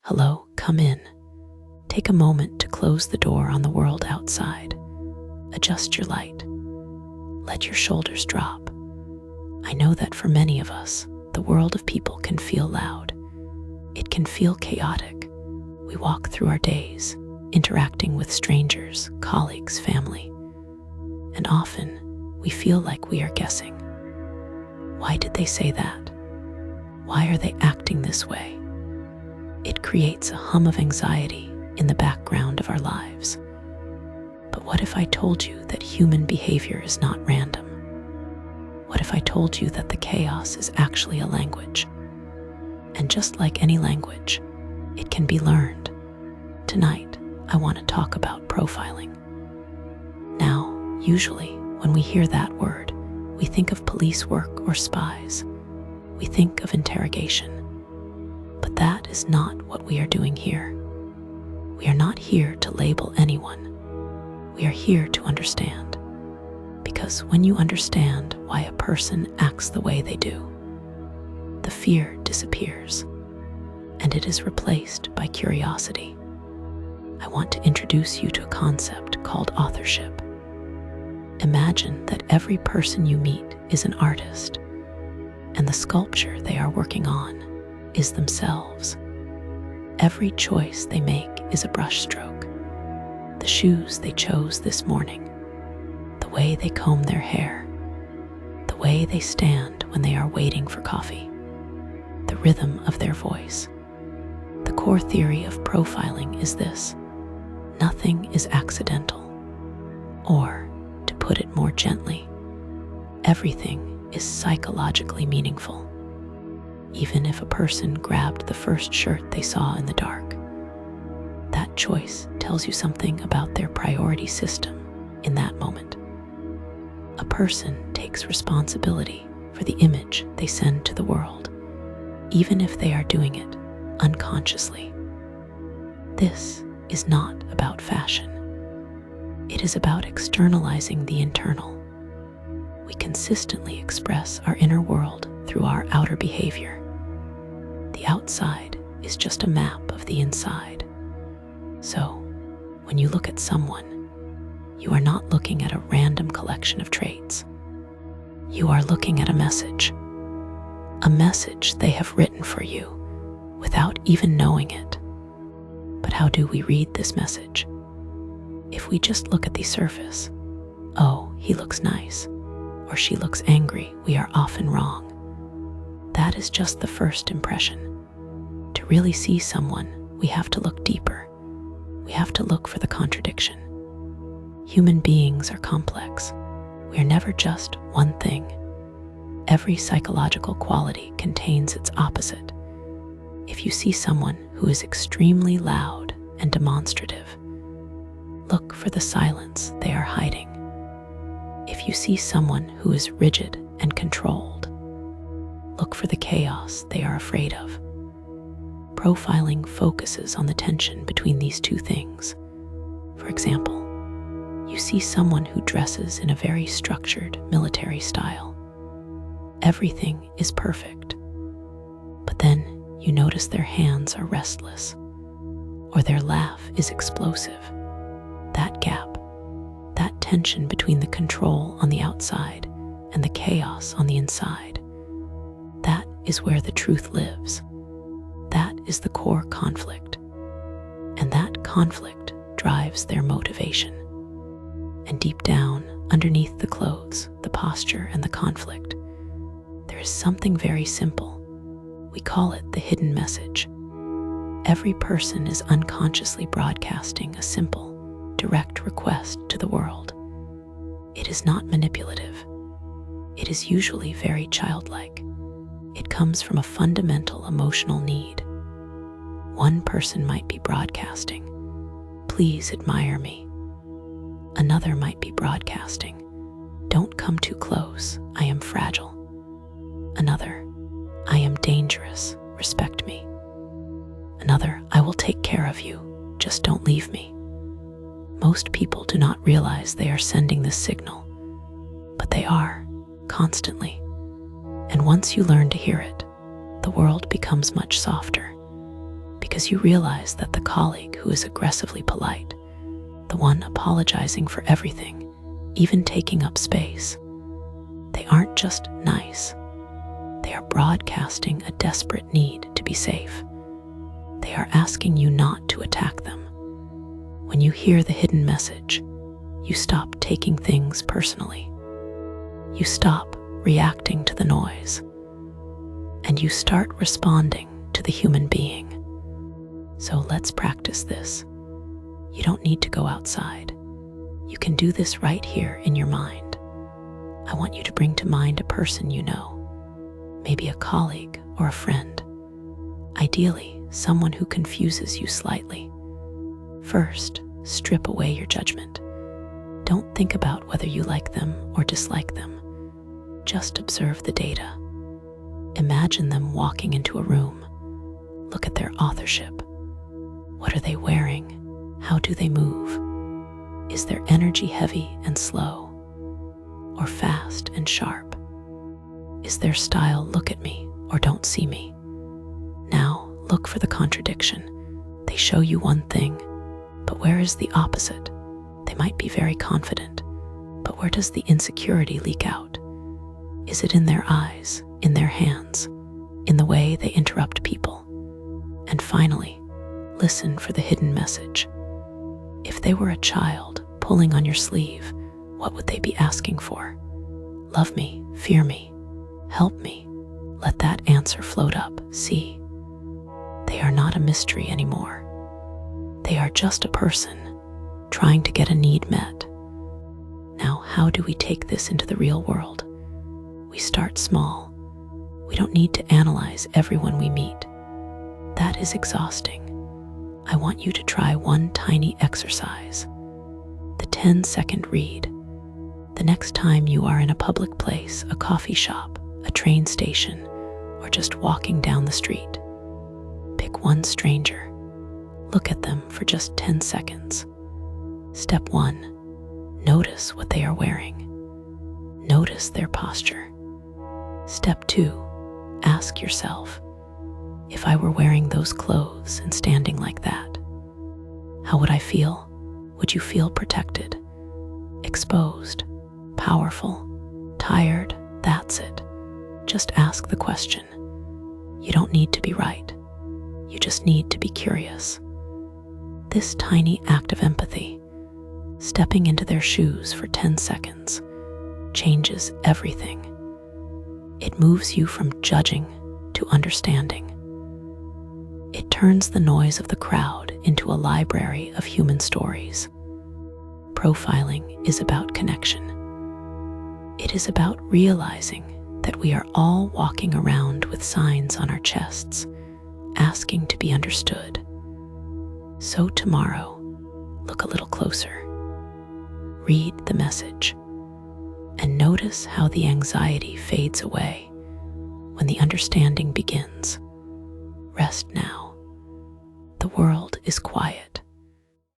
Hello, come in. Take a moment to close the door on the world outside. Adjust your light. Let your shoulders drop. I know that for many of us, the world of people can feel loud. It can feel chaotic. We walk through our days, interacting with strangers, colleagues, family. And often, we feel like we are guessing. Why did they say that? Why are they acting this way? It creates a hum of anxiety in the background of our lives. But what if I told you that human behavior is not random? What if I told you that the chaos is actually a language? And just like any language, it can be learned. Tonight, I want to talk about profiling. Now, usually, when we hear that word, we think of police work or spies. We think of interrogation. But that is not what we are doing here. We are not here to label anyone. We are here to understand. Because when you understand why a person acts the way they do, the fear disappears, and it is replaced by curiosity. I want to introduce you to a concept called authorship. Imagine that every person you meet is an artist, and the sculpture they are working on is themselves. Every choice they make is a brushstroke. The shoes they chose this morning, the way they comb their hair, the way they stand when they are waiting for coffee, the rhythm of their voice. The core theory of profiling is this: nothing is accidental. Or, to put it more gently, everything is psychologically meaningful. Even if a person grabbed the first shirt they saw in the dark, that choice tells you something about their priority system in that moment. A person takes responsibility for the image they send to the world, even if they are doing it unconsciously. This is not about fashion. It is about externalizing the internal. We consistently express our inner world through our outer behavior. The outside is just a map of the inside. So, when you look at someone, you are not looking at a random collection of traits. You are looking at a message they have written for you without even knowing it. But how do we read this message? If we just look at the surface, oh, he looks nice, or she looks angry, we are often wrong. That is just the first impression. To really see someone, we have to look deeper. We have to look for the contradiction. Human beings are complex. We are never just one thing. Every psychological quality contains its opposite. If you see someone who is extremely loud and demonstrative, look for the silence they are hiding. If you see someone who is rigid and controlled, look for the chaos they are afraid of. Profiling focuses on the tension between these two things. For example, you see someone who dresses in a very structured military style. Everything is perfect. But then you notice their hands are restless, or their laugh is explosive. That gap, that tension between the control on the outside and the chaos on the inside, that is where the truth lives. That is the core conflict. And that conflict drives their motivation. And deep down, underneath the clothes, the posture, and the conflict, there is something very simple. We call it the hidden message. Every person is unconsciously broadcasting a simple, direct request to the world. It is not manipulative. It is usually very childlike. It comes from a fundamental emotional need. One person might be broadcasting, "Please admire me." Another might be broadcasting, "Don't come too close, I am fragile." Another, "I am dangerous, respect me." Another, "I will take care of you, just don't leave me." Most people do not realize they are sending this signal, but they are, constantly. And once you learn to hear it, the world becomes much softer, because you realize that the colleague who is aggressively polite, the one apologizing for everything, even taking up space, they aren't just nice. They are broadcasting a desperate need to be safe. They are asking you not to attack them. When you hear the hidden message, you stop taking things personally. You stop reacting to the noise, and you start responding to the human being. So let's practice this. You don't need to go outside. You can do this right here in your mind. I want you to bring to mind a person you know, maybe a colleague or a friend. Ideally, someone who confuses you slightly. First, strip away your judgment. Don't think about whether you like them or dislike them. Just observe the data. Imagine them walking into a room. Look at their authorship. What are they wearing? How do they move? Is their energy heavy and slow, or fast and sharp? Is their style look at me or don't see me? Now look for the contradiction. They show you one thing, but where is the opposite? They might be very confident, but where does the insecurity leak out? Is it in their eyes, in their hands, in the way they interrupt people? And finally, listen for the hidden message. If they were a child pulling on your sleeve, what would they be asking for? Love me, fear me, help me. Let that answer float up. See, they are not a mystery anymore. They are just a person trying to get a need met. Now, how do we take this into the real world? We start small. We don't need to analyze everyone we meet. That is exhausting. I want you to try one tiny exercise. The 10-second read. The next time you are in a public place, a coffee shop, a train station, or just walking down the street, pick one stranger. Look at them for just 10 seconds. Step 1. Notice what they are wearing. Notice their posture. Step 2. Ask yourself, if I were wearing those clothes and standing like that, how would I feel? Would you feel protected, exposed, powerful, tired? That's it. Just ask the question. You don't need to be right. You just need to be curious. This tiny act of empathy, stepping into their shoes for 10 seconds, changes everything. It moves you from judging to understanding. It turns the noise of the crowd into a library of human stories. Profiling is about connection. It is about realizing that we are all walking around with signs on our chests, asking to be understood. So tomorrow, look a little closer. Read the message, and notice how the anxiety fades away when the understanding begins. Rest now. The world is quiet.